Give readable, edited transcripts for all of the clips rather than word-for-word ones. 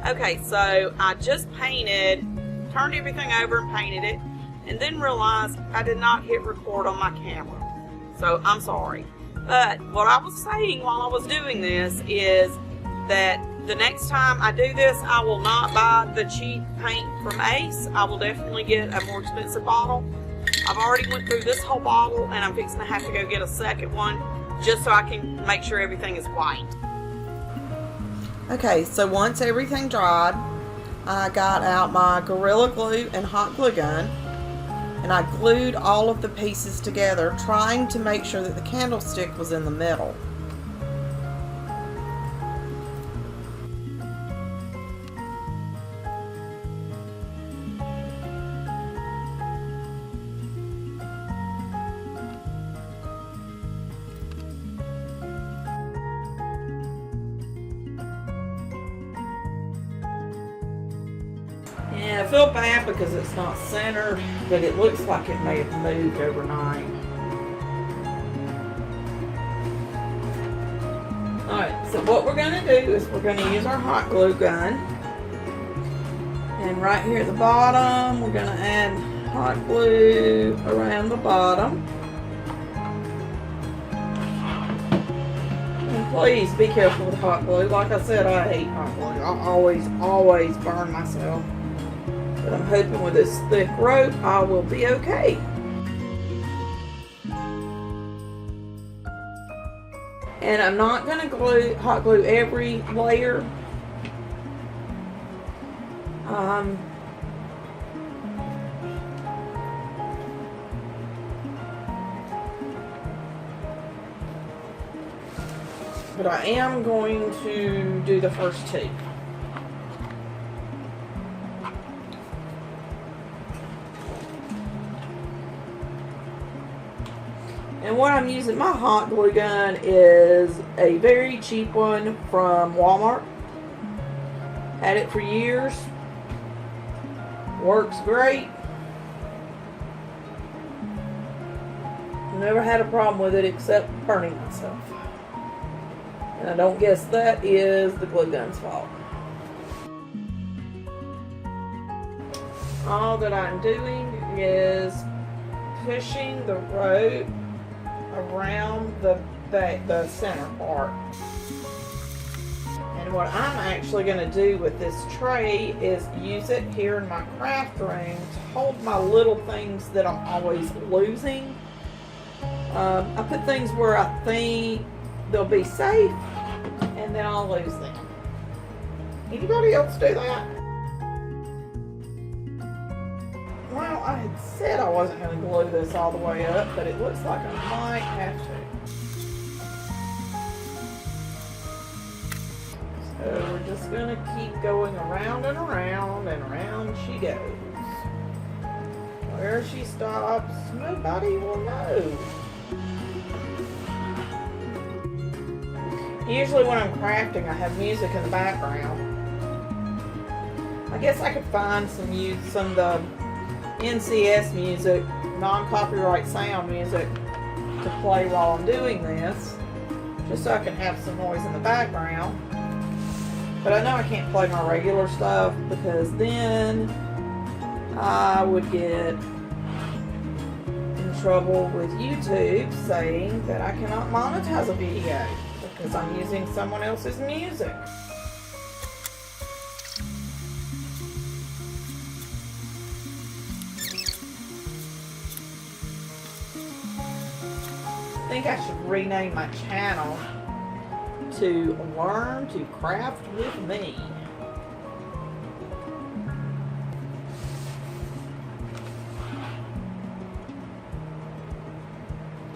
Okay, so I just turned everything over and painted it, and then realized I did not hit record on my camera. So I'm sorry. But what I was saying while I was doing this is that the next time I do this, I will not buy the cheap paint from Ace. I will definitely get a more expensive bottle. I've already went through this whole bottle, and I'm fixing to have to go get a second one just so I can make sure everything is white. Okay, so once everything dried, I got out my Gorilla Glue and hot glue gun, and I glued all of the pieces together, trying to make sure that the candlestick was in the middle. And I feel bad because it's not centered, but it looks like it may have moved overnight. Alright, so what we're going to do is we're going to use our hot glue gun. And right here at the bottom, we're going to add hot glue around the bottom. And please be careful with hot glue. Like I said, I hate hot glue. I always burn myself. But I'm hoping with this thick rope, I will be okay. And I'm not going to hot glue every layer. But I am going to do the first two. And what I'm using, my hot glue gun is a very cheap one from Walmart. Had it for years. Works great. Never had a problem with it except burning myself. And I don't guess that is the glue gun's fault. All that I'm doing is pushing the rope around the center part. And what I'm actually going to do with this tray is use it here in my craft room to hold my little things that I'm always losing. I put things where I think they'll be safe, and then I'll lose them. Anybody else do that? Well, I had said I wasn't going to glue this all the way up, but it looks like I might have to. So we're just going to keep going around and around, and around she goes. Where she stops, nobody will know. Usually when I'm crafting, I have music in the background. I guess I could find some of the NCS music, non-copyright sound music, to play while I'm doing this, just so I can have some noise in the background. But I know I can't play my regular stuff because then I would get in trouble with YouTube saying that I cannot monetize a video because I'm using someone else's music. I think I should rename my channel to Learn to Craft with Me.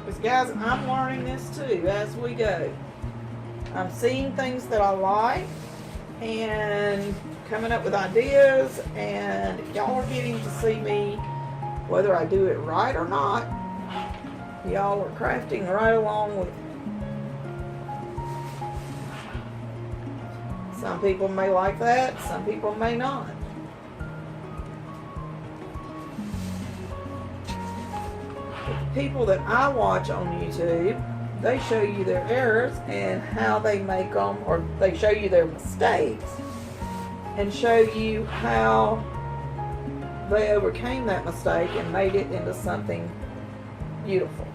Because guys, I'm learning this too as we go. I'm seeing things that I like and coming up with ideas, and y'all are getting to see me whether I do it right or not. Y'all are crafting right along with me. Some people may like that, some people may not. But the people that I watch on YouTube, they show you their errors and how they make them, or they show you their mistakes and show you how they overcame that mistake and made it into something beautiful.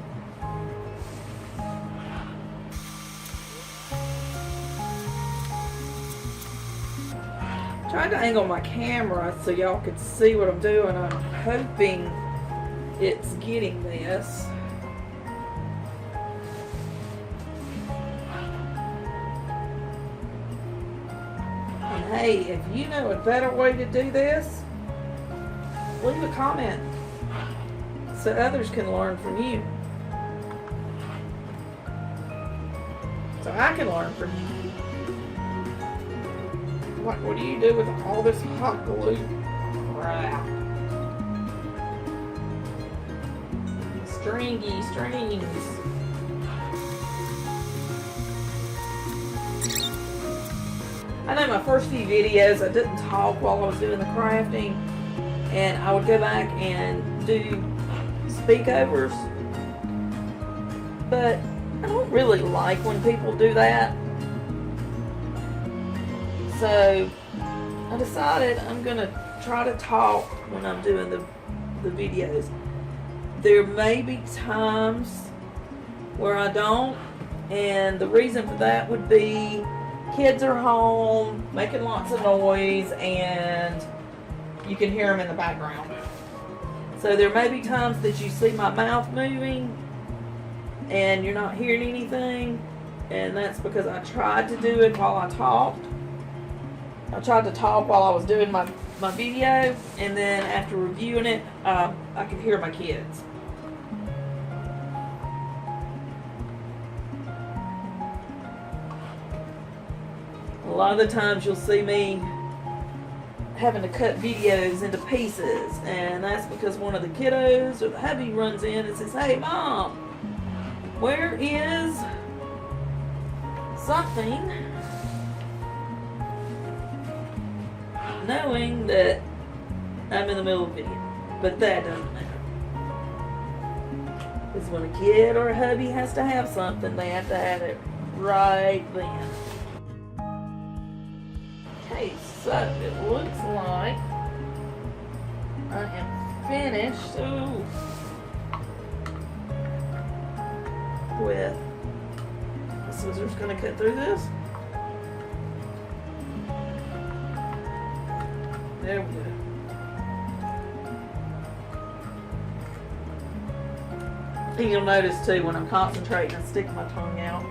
Tried to angle my camera so y'all could see what I'm doing. I'm hoping it's getting this. And hey, if you know a better way to do this, leave a comment so others can learn from you. So I can learn from you. What do you do with all this hot glue crap? Stringy strings. I know my first few videos I didn't talk while I was doing the crafting, and I would go back and do speakovers, but I don't really like when people do that. So I decided I'm gonna try to talk when I'm doing the videos. There may be times where I don't, and the reason for that would be kids are home making lots of noise and you can hear them in the background. So there may be times that you see my mouth moving and you're not hearing anything, and that's because I tried to do it while I talked. I tried to talk while I was doing my video, and then after reviewing it, I could hear my kids. A lot of the times you'll see me having to cut videos into pieces, and that's because one of the kiddos or the hubby runs in and says, "Hey Mom, where is something?" Knowing that I'm in the middle of a video, but that doesn't matter. Because when a kid or a hubby has to have something, they have to have it right then. Okay, so it looks like I am finished with the scissors. Gonna cut through this. There we go. And you'll notice too when I'm concentrating and sticking my tongue out.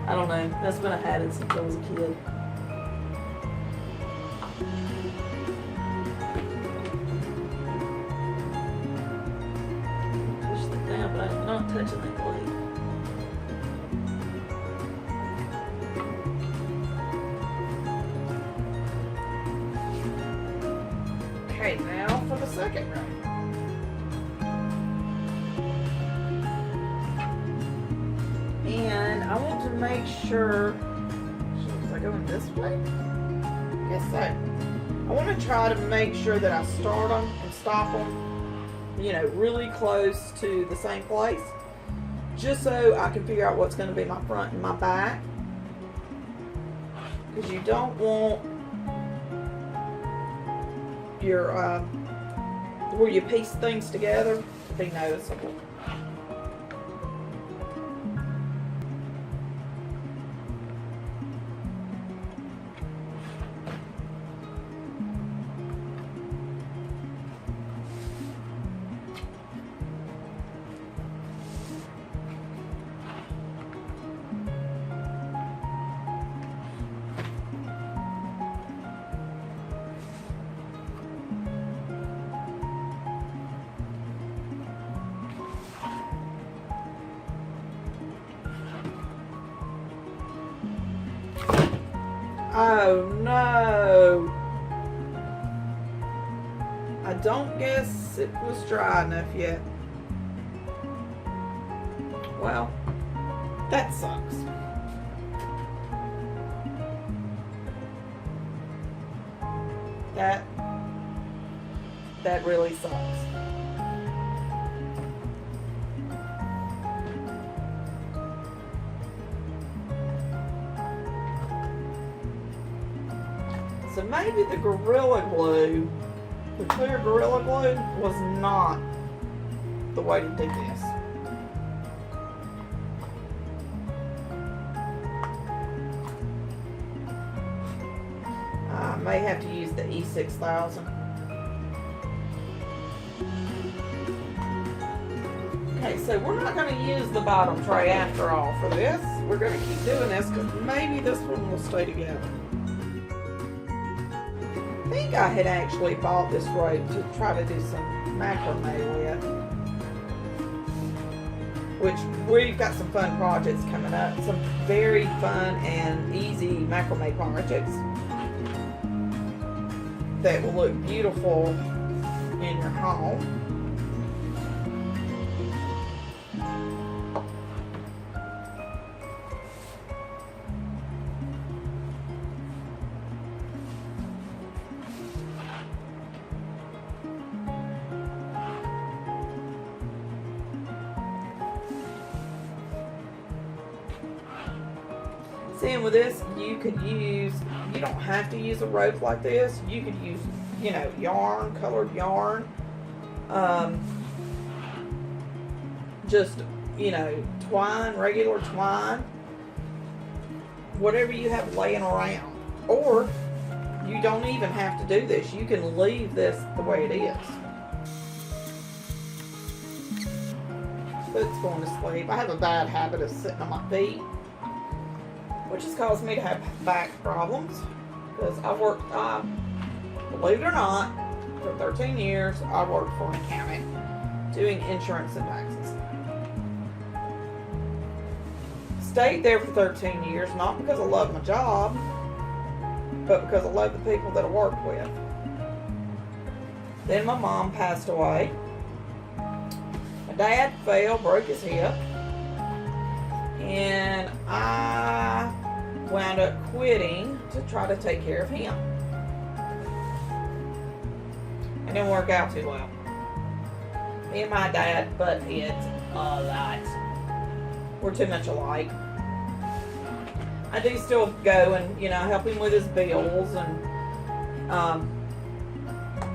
I don't know, that's been a habit since I was a kid. Push that down, but I'm not touching that blade. Okay, now for the second row. And I want to make sure, was I going this way? Yes, so. I want to try to make sure that I start them and stop them, you know, really close to the same place, just so I can figure out what's going to be my front and my back. Because you don't want your where you piece things together to be noticeable. Oh no! I don't guess it was dry enough yet. Well, that sucks. That really sucks. So So maybe the Gorilla Glue, the clear Gorilla Glue, was not the way to do this. I may have to use the E6000. Okay, so we're not going to use the bottom tray after all for this. We're going to keep doing this because maybe this one will stay together. I think I had actually bought this rope to try to do some macrame with, which we've got some fun projects coming up, some very fun and easy macrame projects that will look beautiful in your home. And with this, you don't have to use a rope like this. You could use, you know, yarn, colored yarn. Just, you know, twine, regular twine. Whatever you have laying around. Or, you don't even have to do this. You can leave this the way it is. Foot's going to sleep. I have a bad habit of sitting on my feet, which has caused me to have back problems, because I worked, believe it or not, for 13 years, I worked for an accountant doing insurance and taxes. Stayed there for 13 years, not because I love my job, but because I love the people that I worked with. Then my mom passed away. My dad fell, broke his hip, and I wound up quitting to try to take care of him. It didn't work out too well. Me and my dad butt heads a lot. We're too much alike. I do still go and, you know, help him with his bills and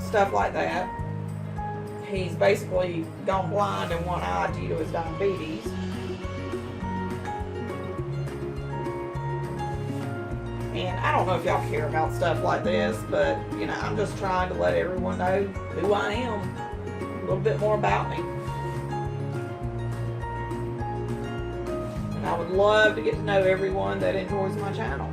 stuff like that. He's basically gone blind in one eye due to his diabetes. And I don't know if y'all care about stuff like this, but, you know, I'm just trying to let everyone know who I am, a little bit more about me. And I would love to get to know everyone that enjoys my channel.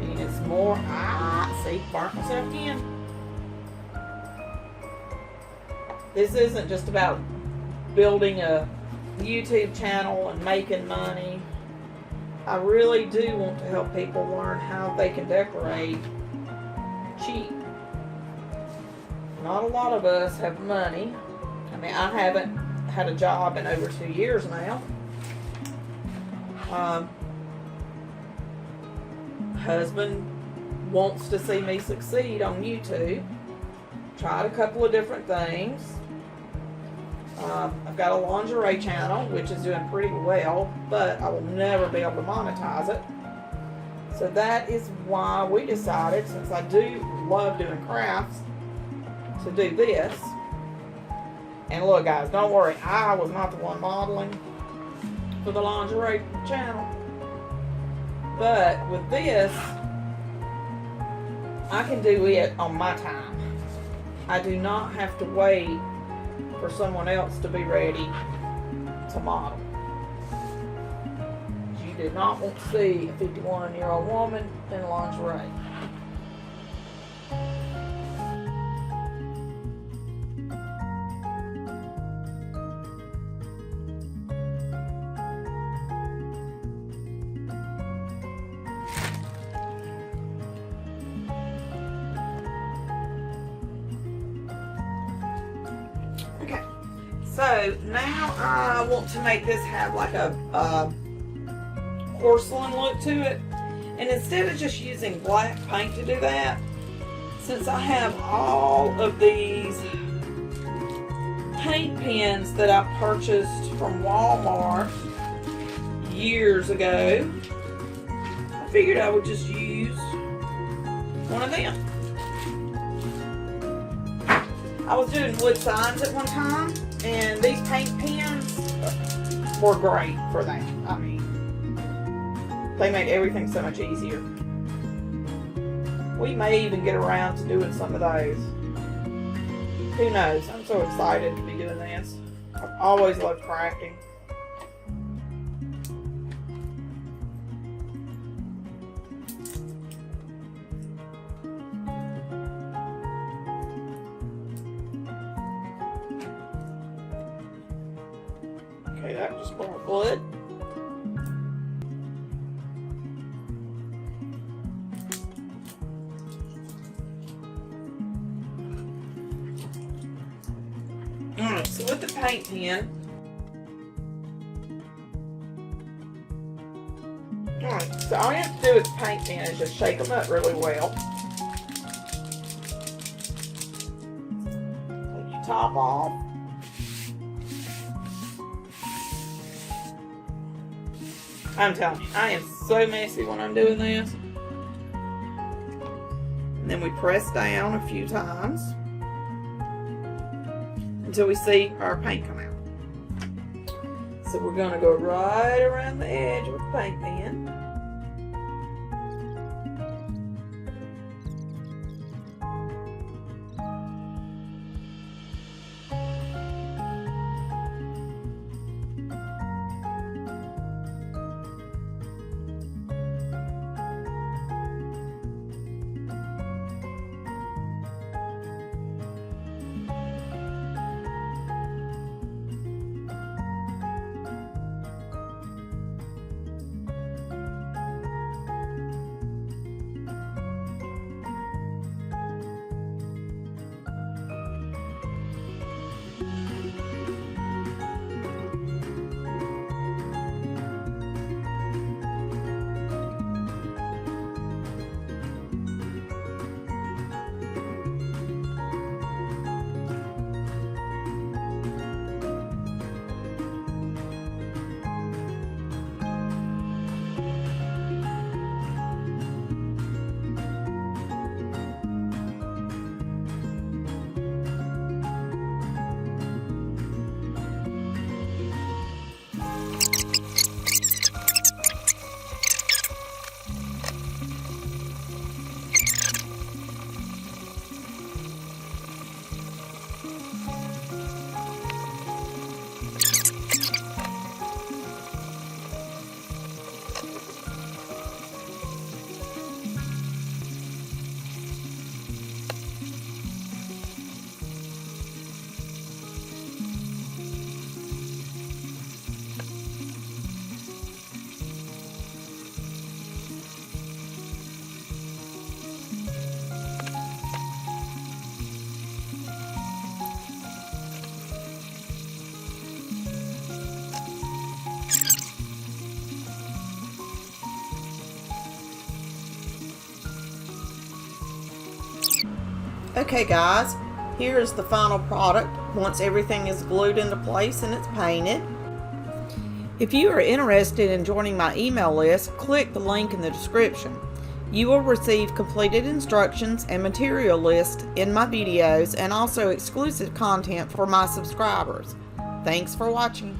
And it's more, see, burnt myself again. This isn't just about building a YouTube channel and making money. I really do want to help people learn how they can decorate cheap. Not a lot of us have money. I mean, I haven't had a job in over 2 years now. Husband wants to see me succeed on YouTube. Tried a couple of different things. I've got a lingerie channel, which is doing pretty well, but I will never be able to monetize it. So that is why we decided, since I do love doing crafts, to do this. And look, guys, don't worry, I was not the one modeling for the lingerie channel. But with this, I can do it on my time. I do not have to wait for someone else to be ready to model. You did not want to see a 51-year-old woman in lingerie. Okay, so now I want to make this have like a porcelain look to it. And instead of just using black paint to do that, since I have all of these paint pens that I purchased from Walmart years ago. I figured I would just use one of them. I was doing wood signs at one time, and these paint pens were great for that. I mean, they make everything so much easier. We may even get around to doing some of those. Who knows? I'm so excited to be doing this. I've always loved crafting. Okay, that just brought blood. Alright, so with the paint pen, alright, so all you have to do with the paint pen is just shake them up really well. Take your top off. I'm telling you, I am so messy when I'm doing this. And then we press down a few times until we see our paint come out. So we're going to go right around the edge with the paint pen. Okay guys, here is the final product once everything is glued into place and it's painted. If you are interested in joining my email list, click the link in the description. You will receive completed instructions and material lists in my videos and also exclusive content for my subscribers. Thanks for watching.